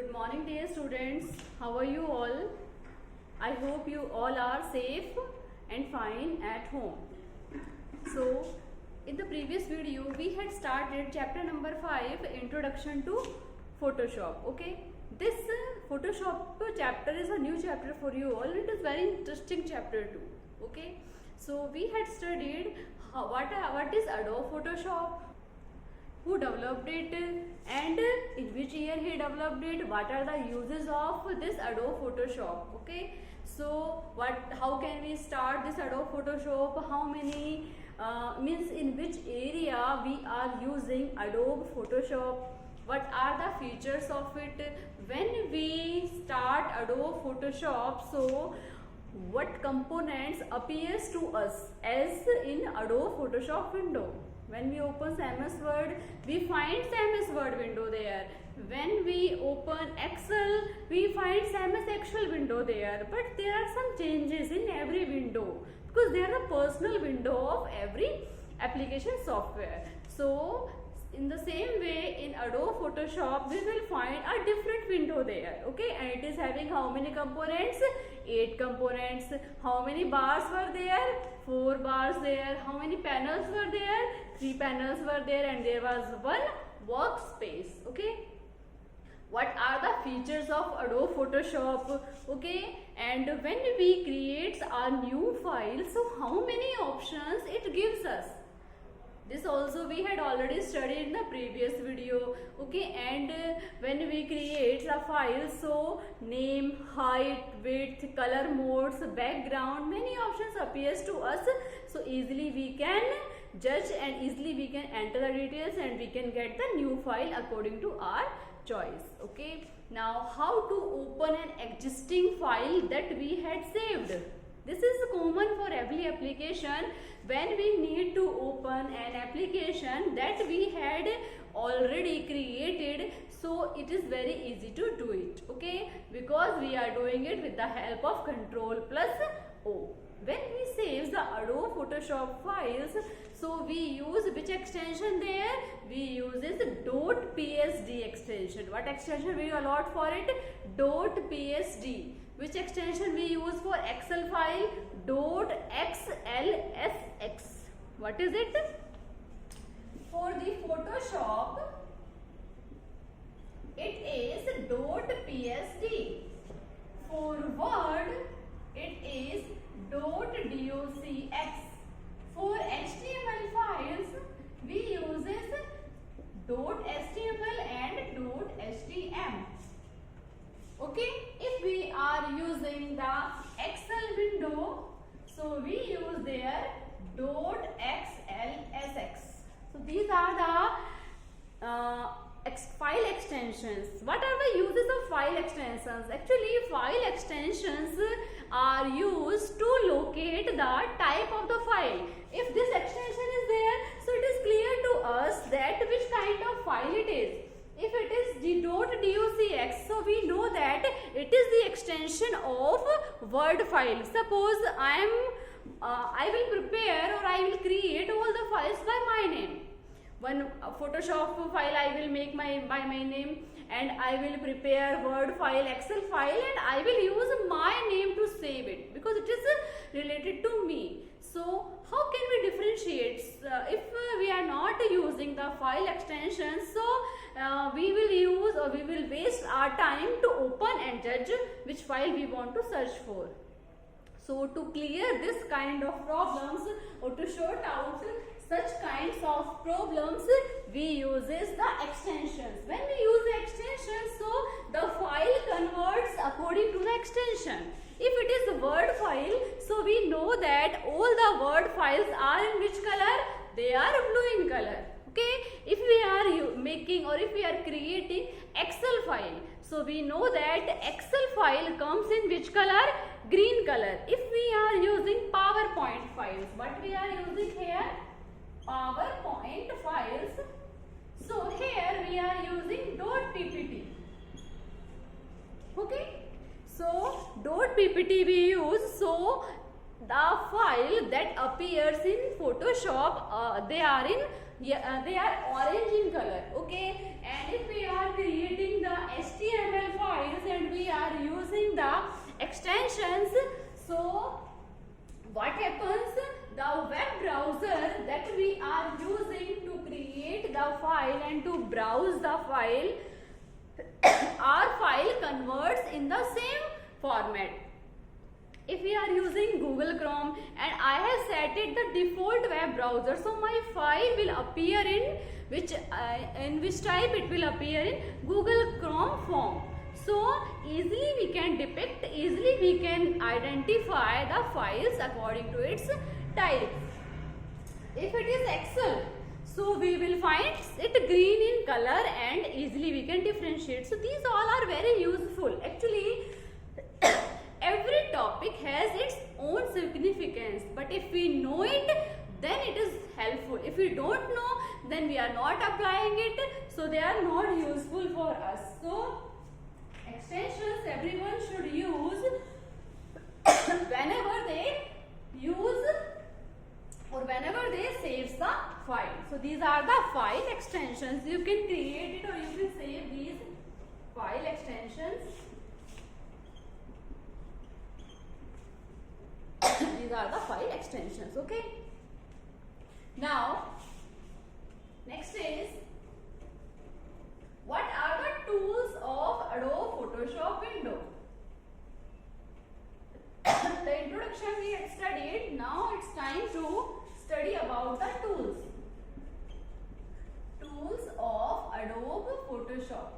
Good morning, dear students. How are you all? I hope you all are safe and fine at home. So, in the previous video, we had started chapter number 5, Introduction to Photoshop. Okay, this Photoshop chapter is a new chapter for you all. It is very interesting chapter too. Okay, so we had studied what is Adobe Photoshop, who developed it, and in which year he developed it, what are the uses of this Adobe Photoshop. Okay, so how can we start this Adobe Photoshop, how many means in which area we are using Adobe Photoshop, what are the features of it when we start Adobe Photoshop. So what components appears to us as in Adobe Photoshop window. When we open MS Word, we find MS Word window there. When we open Excel, we find MS Excel window there. But there are some changes in every window because they are the personal window of every application software. So in the same way, in Adobe Photoshop, we will find a different window there. Okay, and it is having how many components? 8 components. How many bars were there? 4 bars there. How many panels were there? 3 panels were there, and there was one workspace. Okay, what are the features of Adobe Photoshop? Okay, and when we create a new file, so how many options it gives us? This also we had already studied in the previous video. Okay, and when we create a file, so name, height, width, color modes, background, many options appears to us. So easily we can judge and easily we can enter the details and we can get the new file according to our choice. Okay, now how to open an existing file that we had saved. This is common for every application. When we need to open an application that we had already created, so it is very easy to do it. Okay, because we are doing it with the help of Ctrl+O. When we save the Adobe Photoshop files, so we use which extension there? We use this .psd extension. What extension we allot for it? .psd. Which extension we use for Excel file? .xlsx. What is it? For the Photoshop, it is .psd. For Word, it is .docx. For HTML files, we use .html and .htm. Okay, if we are using the Excel window, so we use there .xlsx. So these are the file extensions. What are the uses of file extensions? Actually, file extensions are used to locate the type of the file. If this extension is there, so it is clear to us that which kind of file it is. If it is the .docx, so we know that it is the extension of Word file. Suppose I will prepare or I will create all the files by my name. One Photoshop file I will make by my name, and I will prepare Word file, Excel file, and I will use my name to save it because it is related to me. So how can we differentiate if we are not using the file extensions? So we will use or we will waste our time to open and judge which file we want to search for. So to clear this kind of problems or to sort out such kinds of problems, we use the extensions. When we use the extensions, so the file converts according to the extension. If it is a Word file, so we know that all the Word files are in which color? They are blue in color. Okay, if we are making or if we are creating Excel file, so we know that Excel file comes in which color? Green color. If we are using PowerPoint files, what we are using here? PowerPoint files. So here we are using .ppt. Okay, so .ppt we use. So the file that appears in Photoshop, they are orange in color. Okay, and if we are creating the HTML format. If we are using Google Chrome and I have set it the default web browser, so my file will appear in which type it will appear in Google Chrome form. So easily we can depict, easily we can identify the files according to its type. If it is Excel, so we will find it green in color and easily we can differentiate. So these all are very useful. Actually, every topic has its own significance, but if we know it, then it is helpful. If we don't know, then we are not applying it, so they are not useful for us. So extensions everyone should use whenever they use or whenever they saves the file. So these are the file extensions. You can create it or you can save these file extensions. These are the file extensions. Okay. Now, next is, what are the tools of Adobe Photoshop window? The introduction we had studied. Now it's time to study about the tools. Tools of Adobe Photoshop.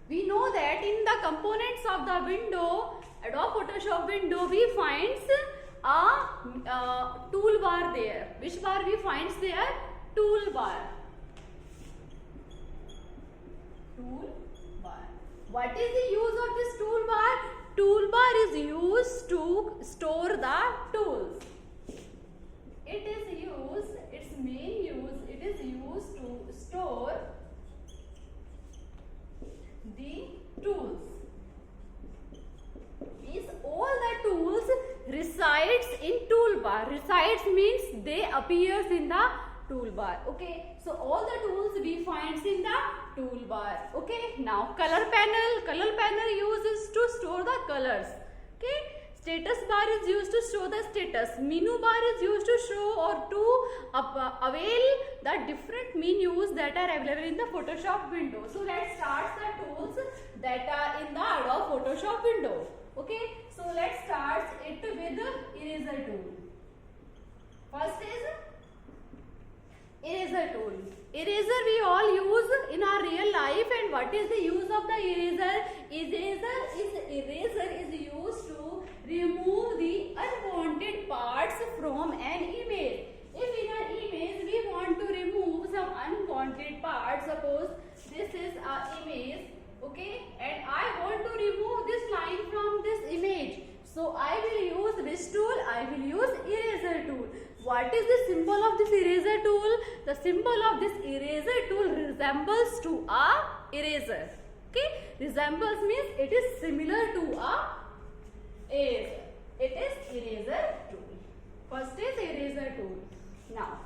We know that in the components of the window, Adobe Photoshop window, we finds a toolbar there. Which bar we finds there? Toolbar. Toolbar. What is the use of this toolbar? Toolbar is used to store the tools. It is used, its main use, it is used to store the tools. Means all the tools resides in toolbar. Resides means they appears in the toolbar. Okay, so all the tools we finds in the toolbar. Okay, now color panel. Color panel uses to store the colors. Okay, status bar is used to show the status. Menu bar is used to show or to avail the different menus that are available in the Photoshop window. So let's start the tools that are in the Adobe Photoshop window. Okay, so let's start it with the eraser tool. First is eraser tool. Eraser we all use in our real life, and what is the use of the eraser? Eraser is used to remove the unwanted parts from an image. If in an image we want to remove some unwanted parts, suppose this is our image, okay, and I want to remove this line from this image. So I will use which tool? I will use eraser tool. What is the symbol of this eraser tool? The symbol of this eraser tool resembles to a eraser. Okay, resembles means it is similar to a eraser. It is eraser tool. First is eraser tool. Now,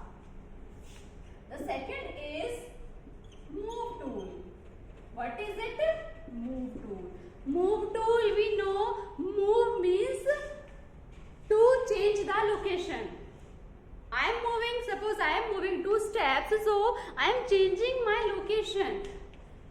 the second is move tool. What is it? Move tool. Move tool, we know move means to change the location. I am moving, suppose I am moving 2 steps, so I am changing my location.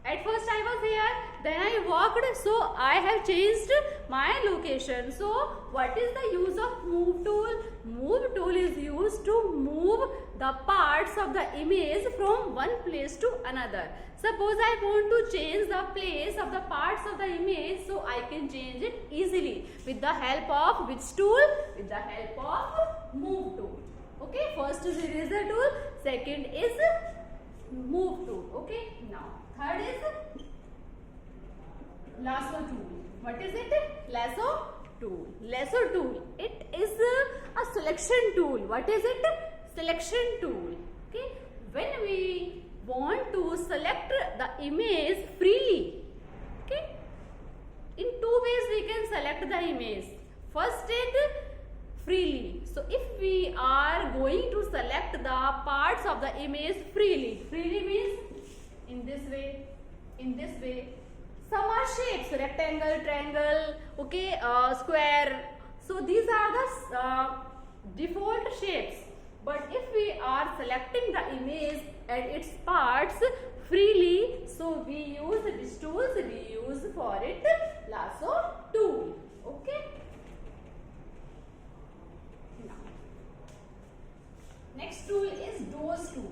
At first I was here, then I walked, so I have changed my location. So what is the use of move tool? Move tool is used to move the parts of the image from one place to another. Suppose I want to change the place of the parts of the image, so I can change it easily with the help of which tool? With the help of move tool. Okay, first is eraser tool, second is move tool. Okay, now third is lasso tool. What is it? Lasso tool. Lasso tool. It is a selection tool. What is it? Selection tool. Okay, when we want to select the image freely, okay, in 2 ways we can select the image. First is freely. So if we are going to select the parts of the image freely, freely means in this way, in this way. Some are shapes, rectangle, triangle, okay, square. So these are the default shapes. But if we are selecting the image and its parts freely, so we use which tools? We use for it lasso tool. Okay. Now, next tool is dose tool.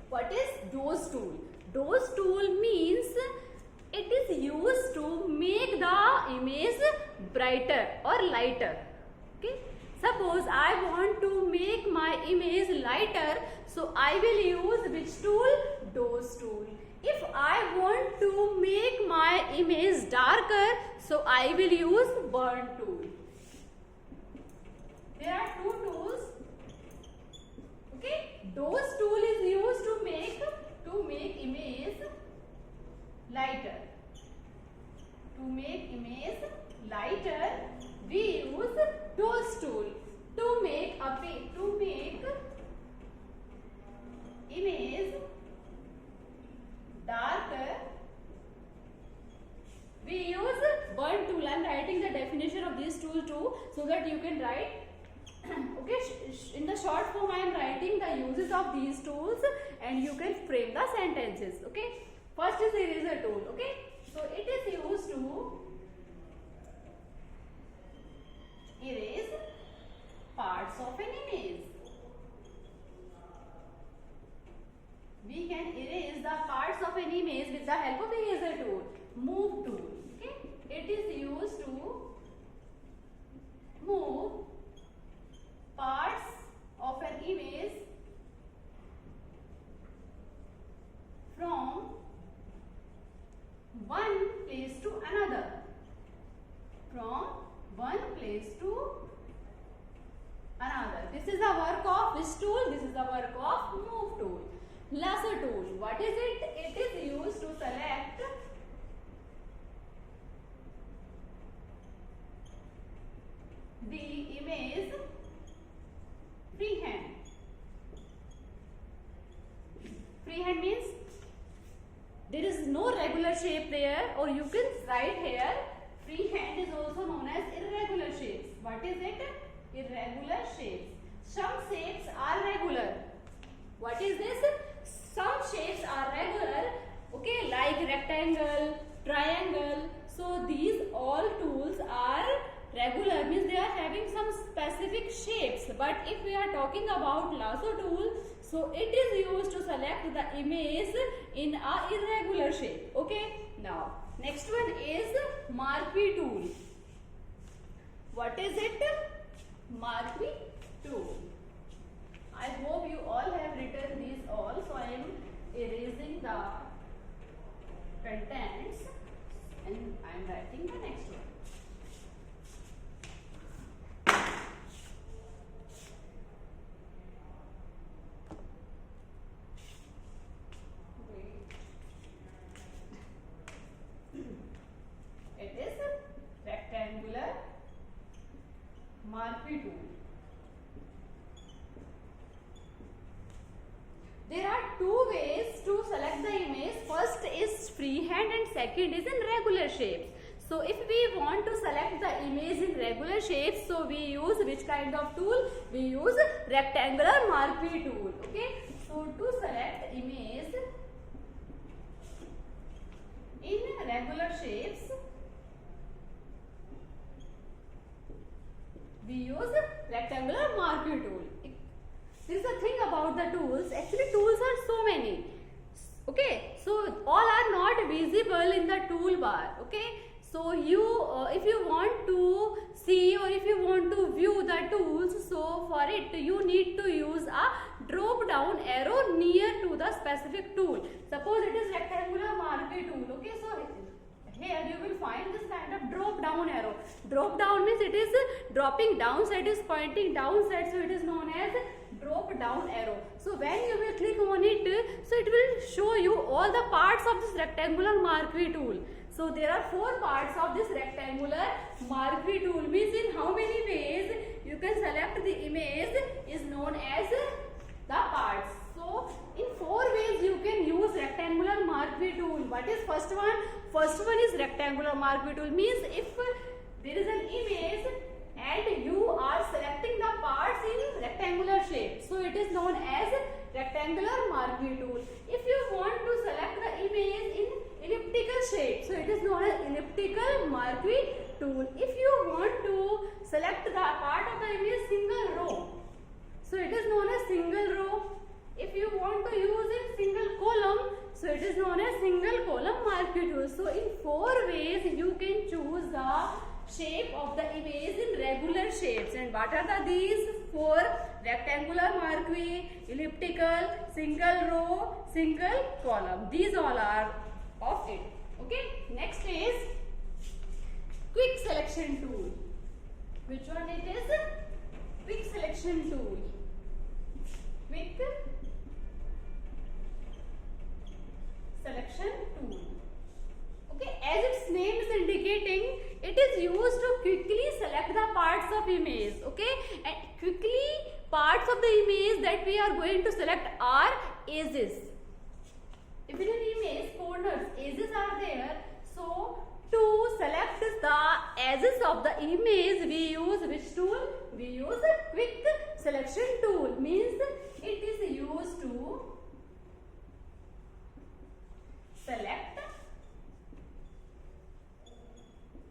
What is dose tool? Dose tool means it is used to make the image brighter or lighter. Okay. Suppose I want to make my image lighter, so I will use which tool? Dose tool. If I want to make my image darker, so I will use burn tool. There are two tools. Okay. Dose tool is used to make image lighter. To make image lighter, we use dose tool. To make image darker, we use burn tool. I am writing the definition of this tool too, so that you can write. Okay, in the short form I am writing the uses of these tools and you can frame the sentences. Okay, first is eraser tool. Okay, so it is used to erase parts of an image. We can erase the parts of an image with the help of eraser tool. Move tool. Okay, it is used to move parts of an image from one place to another. From one place to another. This is the work of this tool. This is the work of move tool. Lasso tool. What is it? It is used to select the image freehand. Freehand means there is no regular shape there, or you can write here freehand is also known as irregular shapes. What is it? Irregular shapes. Some shapes are regular. What is this? Some shapes are regular, okay, like rectangle, triangle. So these all tools are regular, means they are having some specific shapes. But if we are talking about lasso tool, so it is used to select the image in a irregular shape. Okay, now next one is marquee tool. What is it? Marquee tool. I hope you all have written these all, so I am erasing the contents and I am writing the next one. It is rectangular marquee tool. There are two ways to select the image. First is freehand and second is in regular shapes. So if we want to select the image in regular shapes, so we use which kind of tool? We use rectangular marquee tool. Okay. So to select image in regular shapes, we use rectangular marquee tool. There is a thing about the tools. Actually, tools are so many. Okay, so all are not visible in the toolbar. Okay, so you, if you want to see or if you want to view the tools, so for it you need to use a drop down arrow near to the specific tool. Suppose it is rectangular marquee tool. Okay, so here you will find this kind of drop down arrow. Drop down means it is dropping down side, is pointing down side, so it is known as drop down arrow. So when you will click on it, so it will show you all the parts of this rectangular marquee tool. So there are 4 parts of this rectangular marquee tool. Means in how many ways you can select the image is known as the parts. So in 4 ways you can use rectangular marquee tool. What is first one? First one is rectangular marquee tool. Means if there is an image and you are marquee tool. If you want to select the image in elliptical shape, so it is known as elliptical marquee tool. If you want to select the part of the image single row, so it is known as single row. If you want to use in single column, so it is known as single column marquee tool. So in 4 ways you can choose the shape of the image in regular shapes. And what are these 4? Rectangular marquee, elliptical, single row, single column. These all are of it. Okay. Next is quick selection tool. Which one it is? Quick selection tool. Quick selection tool. Okay, as its name is indicating, it is used to quickly select the parts of image. Okay, and quickly parts of the image that we are going to select are edges. If in an image corners, edges are there, so to select the edges of the image, we use which tool? We use a quick selection tool. Means it is used to select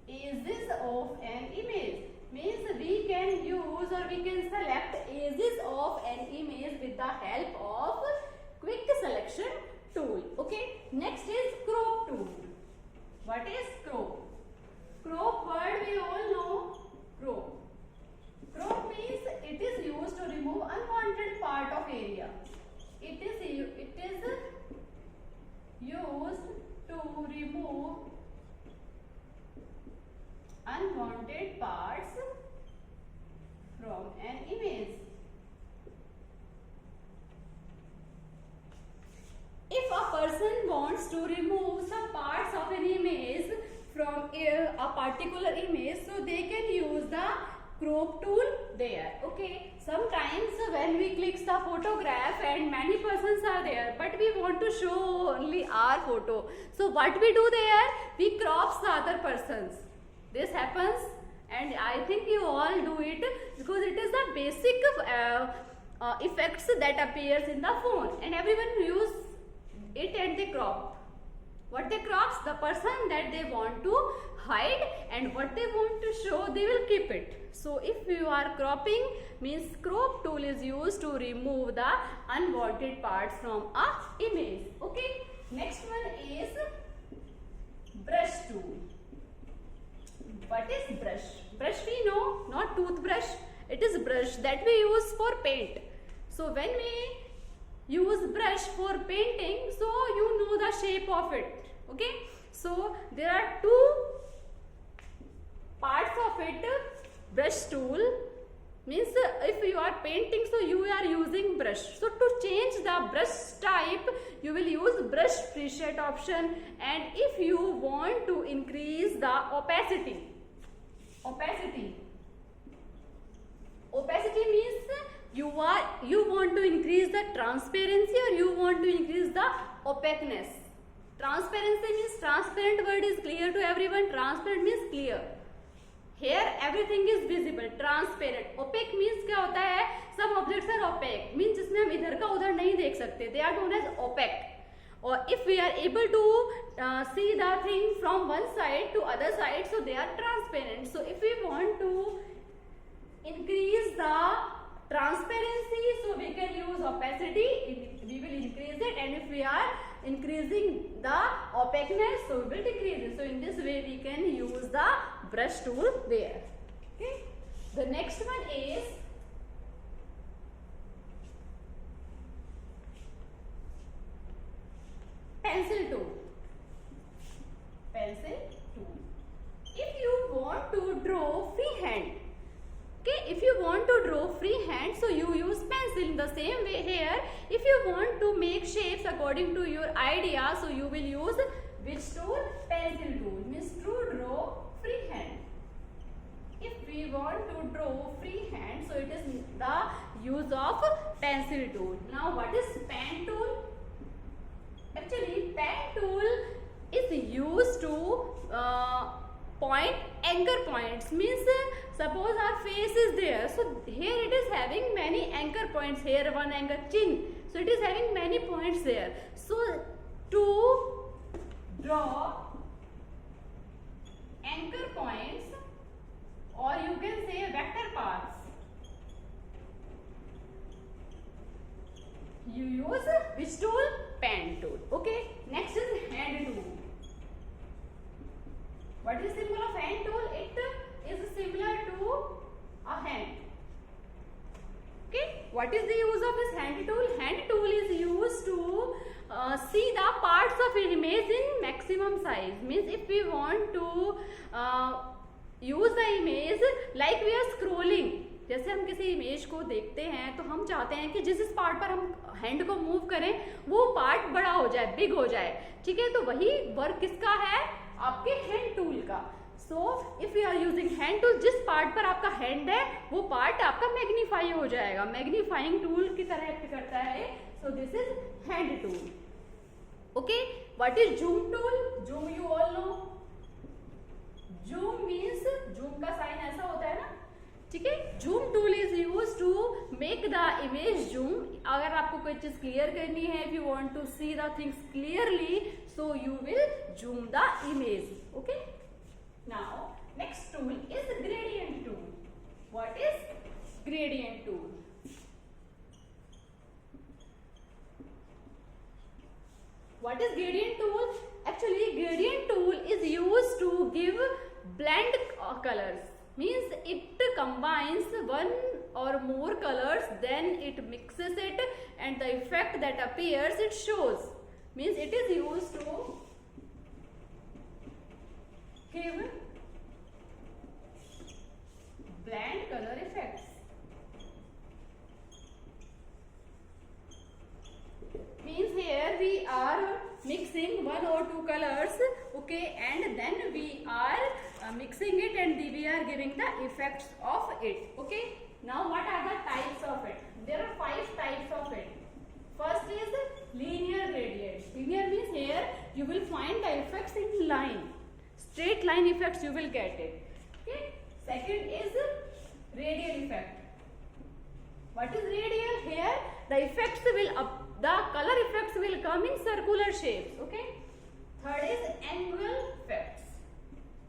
edges of an image. Means we can use or we can select edges of an image with the help of quick selection tool. Okay. Next is crop tool. What is crop? Crop word we all know. Crop. Crop means it is used to remove unwanted part of area. It is used to remove unwanted parts from an image. If a person wants to remove some parts of an image from a particular image, so they can use the crop tool there. Okay. Sometimes when we click the photograph and many persons are there, but we want to show only our photo. So what we do there? We crop the other persons. This happens, and I think you all do it because it is the basic effects that appears in the phone, and everyone use it and they crop. What they crops? The person that they want to hide, and what they want to show, they will keep it. So if you are cropping, means crop tool is used to remove the unwanted parts from a image. Okay. Next one is brush tool. What is brush? Brush we know, not toothbrush. It is brush that we use for paint. So when we use brush for painting, so you know the shape of it. Okay. So there are 2 parts of it. Brush tool means if you are painting, so you are using brush. So to change the brush type, you will use brush preset option. And if you want to increase the opacity means you want to increase the transparency or you want to increase the opaqueness. Transparency means transparent word is clear to everyone. Transparent means clear. Here everything is visible, transparent. Opaque means क्या होता है? Some objects are opaque, means जिसमें हम इधर का उधर नहीं देख सकते. They are known as opaque. Or if we are able to see the thing from one side to other side, so they are transparent. So if we want to increase the transparency, so we can use opacity, we will increase it, and if we are increasing the opaqueness, so we will decrease it. So in this way we can use the brush tool there. Okay. The next one is pencil tool. Pencil tool. If you want to draw freehand, okay, if you want to draw freehand, so you use pencil. In the same way here, if you want to make shapes according to your idea, so you will use which tool? Pencil tool. Means to draw freehand. If we want to draw freehand, so it is the use of pencil tool. Now what is pen tool? Actually, pen tool is used to point anchor points. Means suppose our face is there, so here it is having many anchor points. Here one anchor, chin. So it is having many points there. So to draw anchor points, or you can say vector paths, you use which tool? Pen tool. Okay. Next is hand tool. What is symbol of hand tool? It is similar to a hand. Okay. What is the use of this hand tool? Hand tool is used to see the parts of an image in maximum size. Means if we want to use the image like we are scrolling, जैसे हम किसी image को देखते हैं तो हम चाहते हैं कि जिस पार्ट पर हम हैंड को मूव करें वो पार्ट बड़ा हो जाए, बिग हो जाए, ठीक है। तो वही वर्क किसका है? आपके हैंड टूल का। So if you are using hand tool, जिस पार्ट पर आपका हैंड है वो पार्ट आपका मैग्नीफाई हो जाएगा, मैग्नीफाइंग टूल की तरह एक्ट करता है। So this is hand tool. Okay, what is zoom tool? Zoom you all know. Zoom means, zoom का साइन ऐसा होता है ना, ठीक है। Zoom tool is use to make the image zoom. अगर आपको कोई चीज क्लियर करनी है, if you want to see the things clearly, so you will zoom the image. Okay, now next tool is gradient tool. What is gradient tool? What is gradient tool? Actually, gradient tool is used to give blend colors. Means it combines one or more colors, then it mixes it, and the effect that appears it shows. Means it is used to give blend color effects. Means here we are mixing one or two colors, okay, and then we are mixing it and we are giving the effects of it. Okay, now what are the types of it? There are 5 types of it. First is linear gradient. Linear means here you will find the effects in line, straight line effects you will get it. Okay, second is radial effect. What is radial? Here the effects will the color effects will come in circular shapes. Okay, third is angle effects.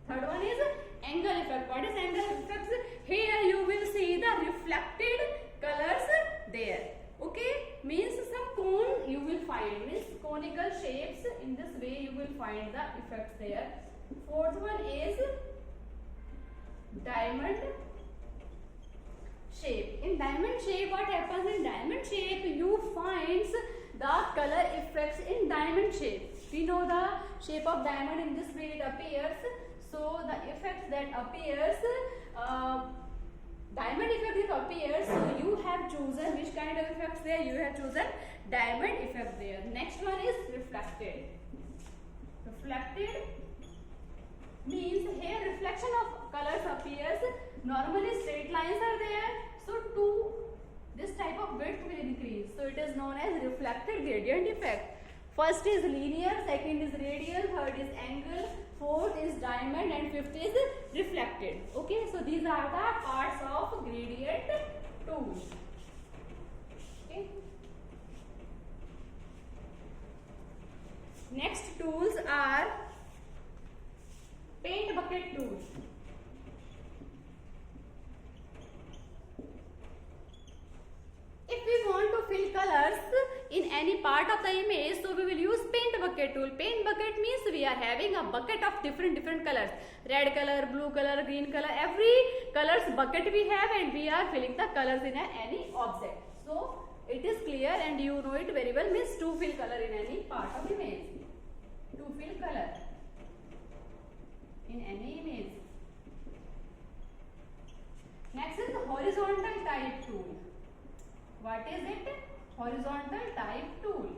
Third one is angle effect. What is angle effects? Here you will see the reflected colors there. Okay, means some cone you will find, means conical shapes. In this way you will find the effects there. Fourth one is diamond shape. In diamond shape, what happens? In diamond shape you finds the color effects in diamond shape. We know the shape of diamond, in this way it appears. So the effects that appears, diamond effect it appears. So you have chosen which kind of effects there? You have chosen diamond effect there. Next one is reflected. Reflected means here reflection of colors appears. Normally straight lines are there, so this type of width will increase. So it is known as reflected gradient effect. First is linear, second is radial, third is angle, fourth is diamond, and fifth is reflected. Okay, so these are the parts of gradient tool. Okay. Next tools are paint bucket tool. If we want to fill colors in any part of the image, so we will use paint bucket tool. Paint bucket means we are having a bucket of different colors. Red color, blue color, green color, every colors bucket we have, and we are filling the colors in any object. So it is clear and you know it very well, means to fill color in any part of image. To fill color in any image. Next is the horizontal type tool. What is it? Horizontal type tool.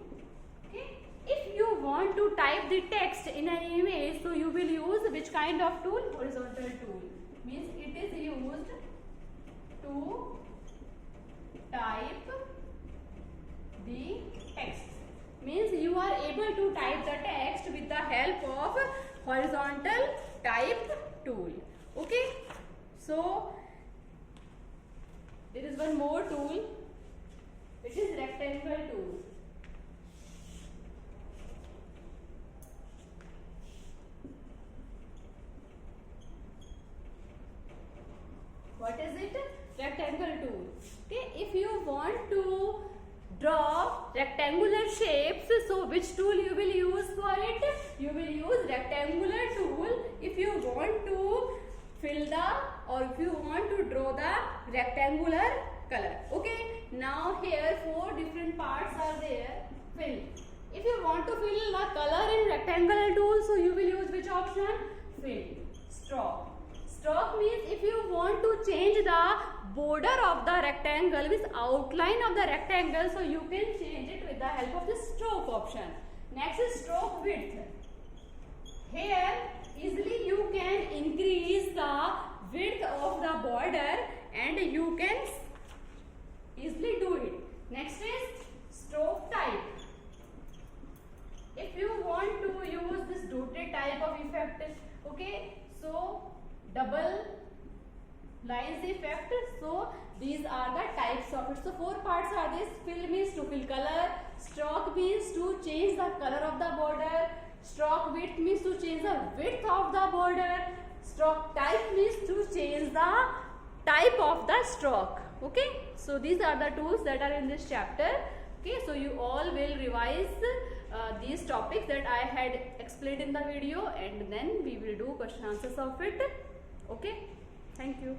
Okay. If you want to type the text in an image, so you will use which kind of tool? Horizontal tool. Means it is used to type the text. Means you are able to type the text with the help of horizontal type tool. Okay. So there is one more tool. It which is rectangle tool. What is it? Rectangle tool. Okay, if you want to draw rectangular shapes, so which tool you will use for it? You will use rectangular tool if you want to fill the, or if you want to draw the rectangular color. Okay, now here 4 different parts are there. Fill. If you want to fill the color in rectangular tool, so you will use which option? Fill. Stroke. Stroke means if you want to change the border of the rectangle, with outline of the rectangle, so you can change it with the help of the stroke option. Next is stroke width. Here easily you can increase the width of the border and you can easily do it. Next is stroke type. If you want to use this dotted type of effect, okay, so double lines effect, so these are the types of it. So 4 parts are this. Fill means to fill color, stroke means to change the color of the border, stroke width means to change the width of the border, stroke type means to change the type of the stroke. Okay, so these are the tools that are in this chapter. Okay, so you all will revise these topics that I had explained in the video, and then we will do question answers of it. Okay, thank you.